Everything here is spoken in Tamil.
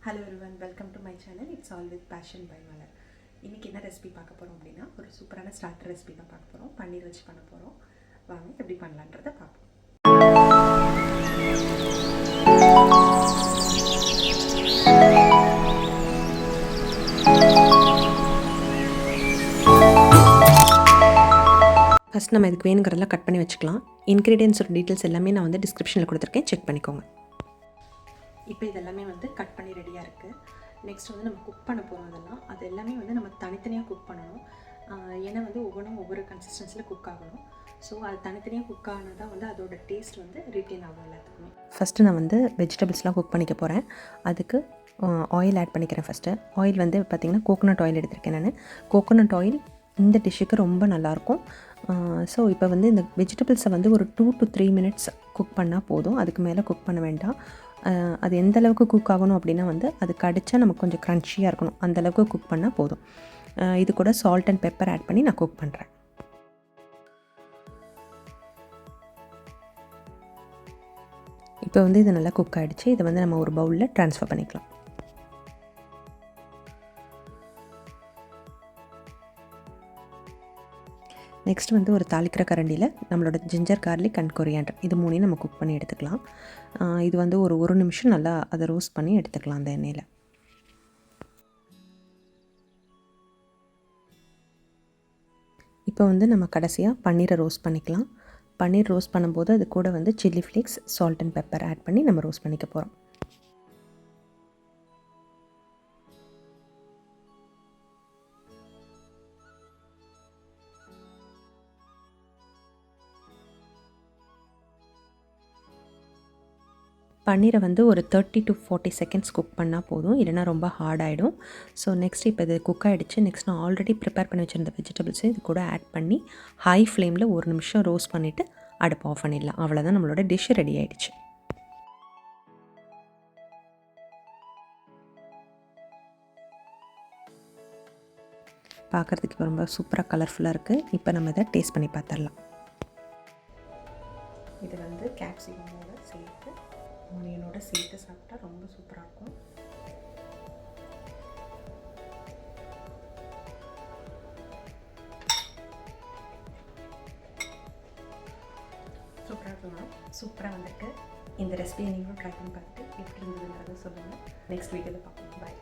Hello everyone, welcome to my channel. It's all with passion by Malar. இன்றைக்கி என்ன ரெசிபி பார்க்க போகிறோம் அப்படின்னா, ஒரு சூப்பரான ஸ்டார்டர் ரெசிபி தான் பார்க்க போகிறோம். பன்னீர் வச்சு பண்ண போகிறோம். வாங்க எப்படி பண்ணலான்றதை பார்ப்போம். ஃபஸ்ட் நம்ம இதுக்கு வேணுங்கிறதெல்லாம் கட் பண்ணி வச்சுக்கலாம். இன்க்ரீடியன்ஸோட டீட்டெயில்ஸ் எல்லாமே நான் வந்து டிஸ்கிரிப்ஷனில் கொடுத்துருக்கேன், செக் பண்ணிக்கோங்க. இப்போ இதெல்லாமே வந்து கட் பண்ணி ரெடியாக இருக்குது. நெக்ஸ்ட் வந்து நம்ம குக் பண்ண போகிறோம். அது எல்லாமே வந்து நம்ம தனித்தனியாக குக் பண்ணணும். ஏன்னா வந்து ஒவ்வொன்றும் ஒவ்வொரு கன்சிஸ்டன்சியில் குக் ஆகணும். ஸோ அது தனித்தனியாக குக் ஆனால் தான் வந்து அதோட டேஸ்ட் வந்து ரிட்டைன் ஆகும் எல்லாத்துக்குமே. ஃபஸ்ட்டு நான் வந்து வெஜிடபிள்ஸ்லாம் குக் பண்ணிக்க போகிறேன். அதுக்கு ஆயில் ஆட் பண்ணிக்கிறேன். ஃபஸ்ட்டு ஆயில் வந்து பார்த்திங்கன்னா கோகோனட் ஆயில் எடுத்திருக்கேன் நான். கோகோனட் ஆயில் இந்த டிஷ்ஷுக்கு ரொம்ப நல்லாயிருக்கும். ஸோ இப்போ வந்து இந்த வெஜிடபிள்ஸை வந்து ஒரு 2 to 3 minutes குக் பண்ணால் போதும். அதுக்கு மேலே குக் பண்ண வேண்டாம். அது எந்த அளவுக்கு குக் ஆகணும் அப்படின்னா வந்து அது கடிச்சா நமக்கு கொஞ்சம் க்ரன்ச்சியாக இருக்கணும். அந்தளவுக்கு குக் பண்ணால் போதும். இது கூட சால்ட் அண்ட் பெப்பர் ஆட் பண்ணி நான் குக் பண்ணுறேன். இப்போ வந்து இது நல்லா குக் ஆகிடுச்சு. இதை வந்து நம்ம ஒரு பவுலில் ட்ரான்ஸ்ஃபர் பண்ணிக்கலாம். நெக்ஸ்ட் வந்து ஒரு தாளிக்கிற கரண்டியில் நம்மளோட ஜிஞ்சர், கார்லிக் அண்ட் கொரியாண்டர் இது மூணையும் நம்ம குக் பண்ணி எடுத்துக்கலாம். இது வந்து ஒரு நிமிஷம் நல்லா அதை ரோஸ்ட் பண்ணி எடுத்துக்கலாம் அந்த எண்ணெயில். இப்போ வந்து நம்ம கடைசியாக பன்னீரை ரோஸ்ட் பண்ணிக்கலாம். பன்னீர் ரோஸ்ட் பண்ணும்போது அது கூட வந்து chilli flakes, salt and pepper add பண்ணி நம்ம ரோஸ்ட் பண்ணிக்க போகிறோம். பன்னீரை வந்து ஒரு 30 to 40 செகண்ட்ஸ் குக் பண்ணால் போதும், இல்லைனா ரொம்ப ஹார்ட் ஆகிடும். ஸோ நெக்ஸ்ட் இப்போ இது குக் ஆகிடுச்சு. நெக்ஸ்ட் நான் ஆல்ரெடி ப்ரிப்பேர் பண்ணி வச்சுருந்த வெஜிடபிள்ஸை இது கூட ஆட் பண்ணி ஹை ஃப்ளேமில் ஒரு நிமிஷம் ரோஸ்ட் பண்ணிவிட்டு அடுப்பு ஆஃப் பண்ணிடலாம். அவ்வளோதான், நம்மளோட டிஷ் ரெடி ஆகிடுச்சு. பார்க்குறதுக்கு இப்போ ரொம்ப சூப்பராக கலர்ஃபுல்லாக இருக்குது. இப்போ நம்ம இதை டேஸ்ட் பண்ணி பார்த்துடலாம். இது வந்து கேப்சிகமோட சேர்த்து ஆனியனோட சேர்த்து சாப்பிட்டா ரொம்ப சூப்பராக இருக்கும். சூப்பராக இருக்குங்க. சூப்பராக வந்துருக்கு. இந்த ரெசிபியை நீங்களும் ட்ரை பண்ணி பார்த்துட்டு எப்படி இருந்ததுன்றதை சொல்லுங்கள். நெக்ஸ்ட் வீடியோவில் பார்ப்போம். பாய்.